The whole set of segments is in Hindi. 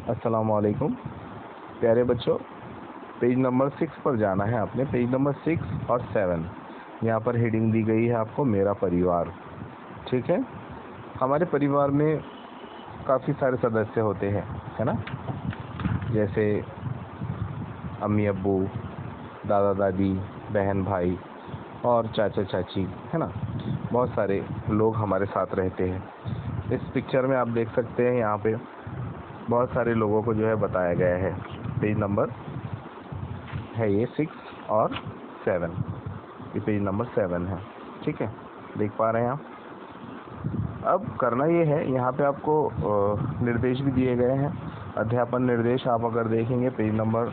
अस्सलाम वालेकुम प्यारे बच्चों। पेज नंबर 6 पर जाना है आपने। पेज नंबर 6 और 7 यहाँ पर हेडिंग दी गई है आपको, मेरा परिवार। ठीक है, हमारे परिवार में काफ़ी सारे सदस्य होते हैं, है ना। जैसे अम्मी अब्बू, दादा दादी, बहन भाई और चाचा चाची, है ना। बहुत सारे लोग हमारे साथ रहते हैं। इस पिक्चर में आप देख सकते हैं, यहाँ पे बहुत सारे लोगों को जो है बताया गया है। पेज नंबर है ये 6 और 7, ये पेज नंबर 7 है। ठीक है, देख पा रहे हैं आप। अब करना ये है, यहाँ पे आपको निर्देश भी दिए गए हैं, अध्यापन निर्देश। आप अगर देखेंगे पेज नंबर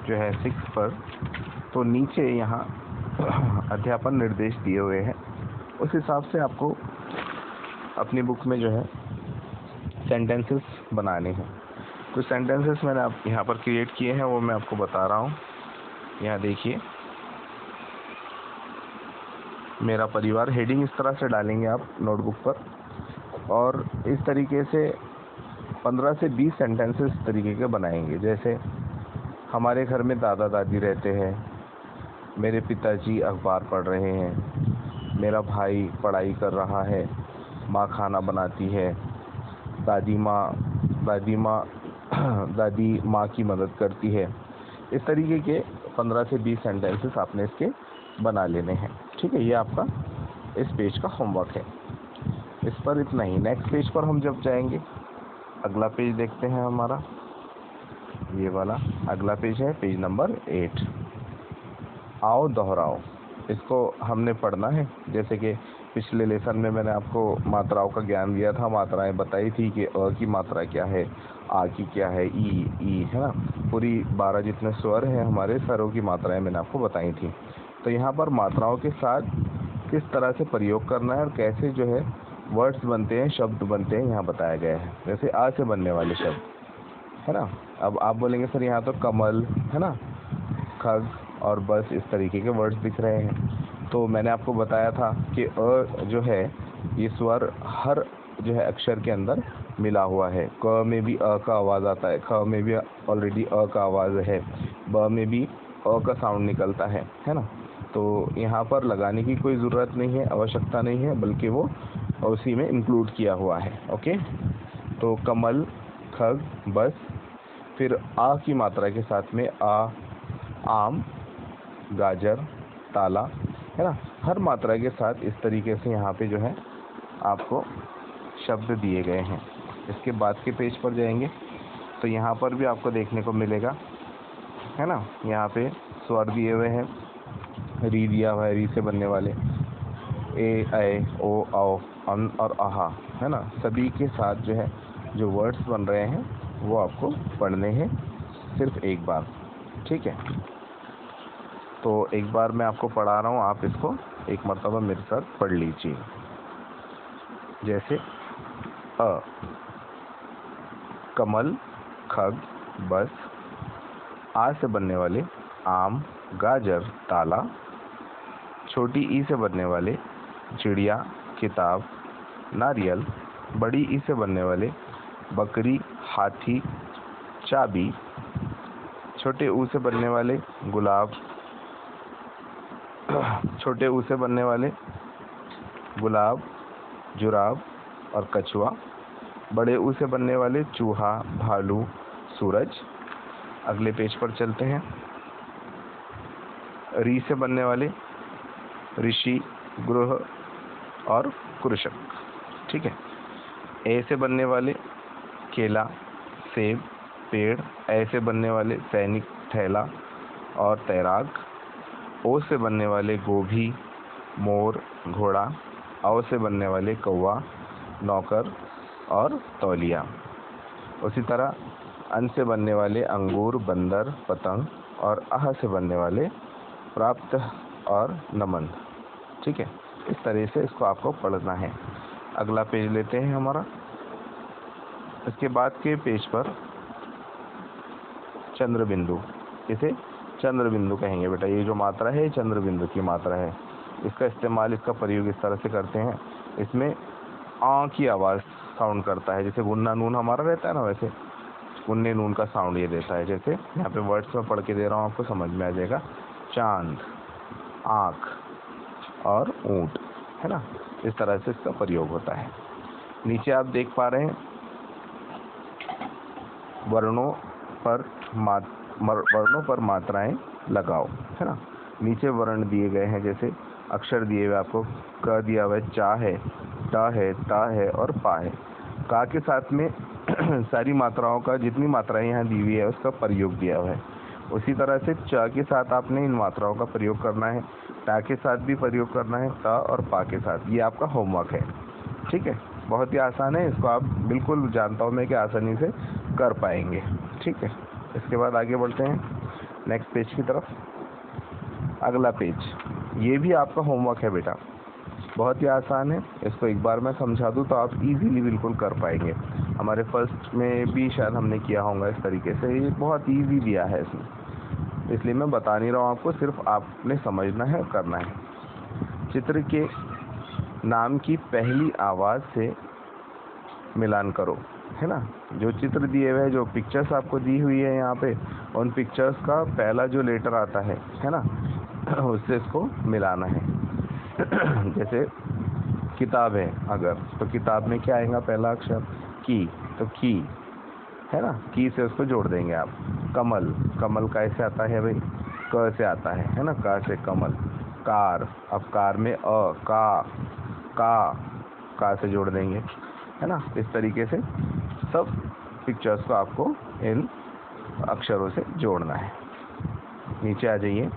जो है 6 पर, तो नीचे यहाँ अध्यापन निर्देश दिए हुए हैं। उस हिसाब से आपको अपनी बुक में जो है सेंटेंसेस बनाने हैं। कुछ सेंटेंसेस मैंने आप यहाँ पर क्रिएट किए हैं, वो मैं आपको बता रहा हूँ। यहाँ देखिए, मेरा परिवार, हेडिंग इस तरह से डालेंगे आप नोटबुक पर, और इस तरीके से 15 से 20 सेंटेंसेस इस तरीके के बनाएंगे। जैसे हमारे घर में दादा दादी रहते हैं, मेरे पिताजी अखबार पढ़ रहे हैं, मेरा भाई पढ़ाई कर रहा है, माँ खाना बनाती है, दादी माँ की मदद करती है। इस तरीके के 15 से 20 सेंटेंसेस आपने इसके बना लेने हैं। ठीक है, ये आपका इस पेज का होमवर्क है। इस पर इतना ही। नेक्स्ट पेज पर हम जब जाएंगे, अगला पेज देखते हैं हमारा, ये वाला अगला पेज है, पेज नंबर 8। आओ दोहराओ, इसको हमने पढ़ना है। जैसे कि पिछले लेसन में मैंने आपको मात्राओं का ज्ञान दिया था, मात्राएं बताई थी कि अ की मात्रा क्या है, आ की क्या है, ई, है ना। पूरी 12 जितने स्वर हैं हमारे, स्वरों की मात्राएं मैंने आपको बताई थी। तो यहाँ पर मात्राओं के साथ किस तरह से प्रयोग करना है और कैसे जो है वर्ड्स बनते हैं, शब्द बनते हैं, यहाँ बताया गया है। जैसे आ से बनने वाले शब्द, है ना। अब आप बोलेंगे सर यहाँ तो कमल, है ना, खग और बस, इस तरीके के वर्ड्स दिख रहे हैं। तो मैंने आपको बताया था कि अ जो है ये स्वर हर जो है अक्षर के अंदर मिला हुआ है। क में भी अ का आवाज़ आता है, ख में भी ऑलरेडी अ का आवाज़ है, ब में भी अ का साउंड निकलता है ना। तो यहाँ पर लगाने की कोई ज़रूरत नहीं है, आवश्यकता नहीं है, बल्कि वो उसी में इंक्लूड किया हुआ है। ओके, तो कमल, खग, बस, फिर आ की मात्रा के साथ में आ, आम, गाजर, ताला, है ना। हर मात्रा के साथ इस तरीके से यहाँ पे जो है आपको शब्द दिए गए हैं। इसके बाद के पेज पर जाएंगे तो यहाँ पर भी आपको देखने को मिलेगा, है ना। यहाँ पे स्वर दिए हुए हैं, री दिया हुआ है, री से बनने वाले, ए, ऐ, ओ, औ, अन और आहा, है ना। सभी के साथ जो है जो वर्ड्स बन रहे हैं वो आपको पढ़ने हैं सिर्फ एक बार। ठीक है, तो एक बार मैं आपको पढ़ा रहा हूँ, आप इसको एक मर्तबा मेरे साथ पढ़ लीजिए। जैसे अ, कमल, खग, बस, आ से बनने वाले आम, गाजर, ताला, छोटी ई से बनने वाले चिड़िया, किताब, नारियल, बड़ी ई से बनने वाले बकरी, हाथी, चाबी, छोटे ऊ से बनने वाले गुलाब, छोटे ऊ से बनने वाले गुलाब, जुराब और कछुआ, बड़े ऊ से बनने वाले चूहा, भालू, सूरज। अगले पेज पर चलते हैं। री से बनने वाले ऋषि, गृह और कृषक। ठीक है, ए से बनने वाले केला, सेब, पेड़, ऐ से बनने वाले सैनिक, थैला और तैराक, ओ से बनने वाले गोभी, मोर, घोड़ा, औ से बनने वाले कौवा, नौकर और तौलिया। उसी तरह अन से बनने वाले अंगूर, बंदर, पतंग, और आह से बनने वाले प्राप्त और नमन। ठीक है, इस तरह से इसको आपको पढ़ना है। अगला पेज लेते हैं हमारा। इसके बाद के पेज पर चंद्र बिंदु, इसे चंद्र बिंदु कहेंगे बेटा। ये जो मात्रा है चंद्र बिंदु की मात्रा है। इसका इस्तेमाल, इसका प्रयोग इस तरह से करते हैं, इसमें आ की आवाज़ साउंड करता है, जैसे गुन्ना नून हमारा रहता है ना, वैसे गुन्ने नून का साउंड ये देता है। जैसे यहाँ पे वर्ड्स में पढ़ के दे रहा हूँ, आपको समझ में आ जाएगा। चांद, आँख और ऊँट, है ना, इस तरह से इसका प्रयोग होता है। नीचे आप देख पा रहे हैं वर्णों पर मात्राएं लगाओ, है ना। नीचे वर्ण दिए गए हैं, जैसे अक्षर दिए हुए आपको, क दिया हुआ है, चा है, ट है, ता है और पा है। का के साथ में सारी मात्राओं का, जितनी मात्राएं यहाँ दी हुई है उसका प्रयोग दिया हुआ है। उसी तरह से च के साथ आपने इन मात्राओं का प्रयोग करना है, टा के साथ भी प्रयोग करना है, ता और पा के साथ। ये आपका होमवर्क है, ठीक है। बहुत ही आसान है, इसको आप बिल्कुल जानता हूँ मैं कि आसानी से कर पाएंगे, ठीक है। इसके बाद आगे बढ़ते हैं नेक्स्ट पेज की तरफ। अगला पेज, ये भी आपका होमवर्क है बेटा, बहुत ही आसान है। इसको एक बार मैं समझा दूँ तो आप इजीली बिल्कुल कर पाएंगे। हमारे फर्स्ट में भी शायद हमने किया होगा इस तरीके से। ये बहुत इजी दिया है इसमें, इसलिए मैं बता नहीं रहा हूँ आपको, सिर्फ आपने समझना है और करना है। चित्र के नाम की पहली आवाज़ से मिलान करो, है ना। जो चित्र दिए हुए, जो पिक्चर्स आपको दी हुई है यहाँ पे, उन पिक्चर्स का पहला जो लेटर आता है ना, उससे इसको मिलाना है। जैसे किताब है अगर, तो किताब में क्या आएगा पहला अक्षर? की, तो की, है ना, की से उसको जोड़ देंगे आप। कमल, कमल कैसे आता है भाई? क से आता है ना, क से कमल। कार, अब कार में का से जोड़ देंगे, है ना। इस तरीके से सब पिक्चर्स को आपको इन अक्षरों से जोड़ना है। नीचे आ जाइए।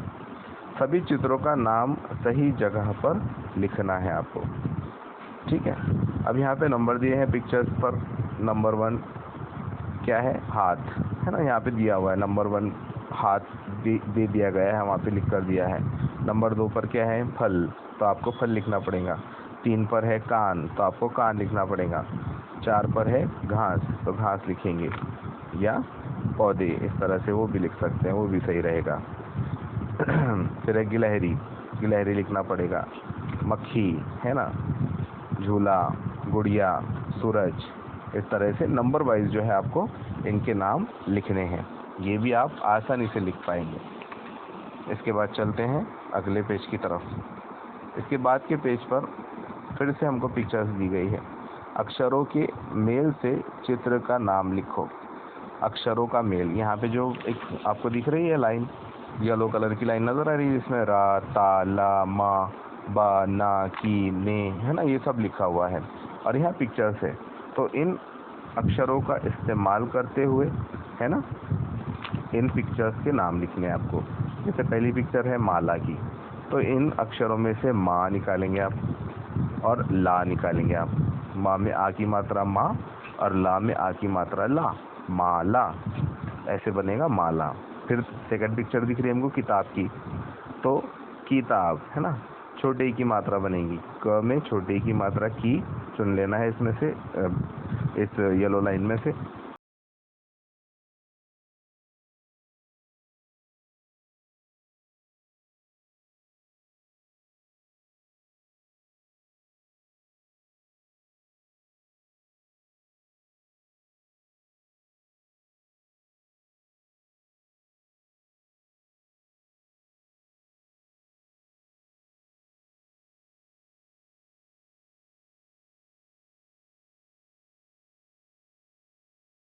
सभी चित्रों का नाम सही जगह पर लिखना है आपको, ठीक है। अब यहाँ पे नंबर दिए हैं पिक्चर्स पर। नंबर 1 क्या है? हाथ, है ना, यहाँ पे दिया हुआ है नंबर 1 हाथ दे दिया गया है, वहाँ पे लिख कर दिया है। नंबर 2 पर क्या है? फल, तो आपको फल लिखना पड़ेगा। 3 पर है कान, तो आपको कान लिखना पड़ेगा। 4 पर है घास, तो घास लिखेंगे, या पौधे, इस तरह से वो भी लिख सकते हैं, वो भी सही रहेगा। फिर है गिलहरी, गिलहरी लिखना पड़ेगा। मक्खी, है ना, झूला, गुड़िया, सूरज, इस तरह से नंबर वाइज जो है आपको इनके नाम लिखने हैं। ये भी आप आसानी से लिख पाएंगे। इसके बाद चलते हैं अगले पेज की तरफ। इसके बाद के पेज पर फिर से हमको पिक्चर्स दी गई है। अक्षरों के मेल से चित्र का नाम लिखो। अक्षरों का मेल, यहाँ पे जो एक आपको दिख रही है लाइन, येलो कलर की लाइन नज़र आ रही है, जिसमें रा, ता, ला, मा, बा, ना, की, ने, है ना, ये सब लिखा हुआ है और यहाँ पिक्चर्स है। तो इन अक्षरों का इस्तेमाल करते हुए, है ना, इन पिक्चर्स के नाम लिखने हैं आपको। जैसे पहली पिक्चर है माला की, तो इन अक्षरों में से माँ निकालेंगे आप और ला निकालेंगे आप। माँ में आ की मात्रा माँ और ला में आ की मात्रा ला, माला, ऐसे बनेगा माला। फिर सेकंड पिक्चर दिख रही है हमको किताब की, तो किताब, है ना, छोटे की मात्रा बनेगी। क में छोटे की मात्रा की चुन लेना है इसमें से, इस येलो लाइन में से।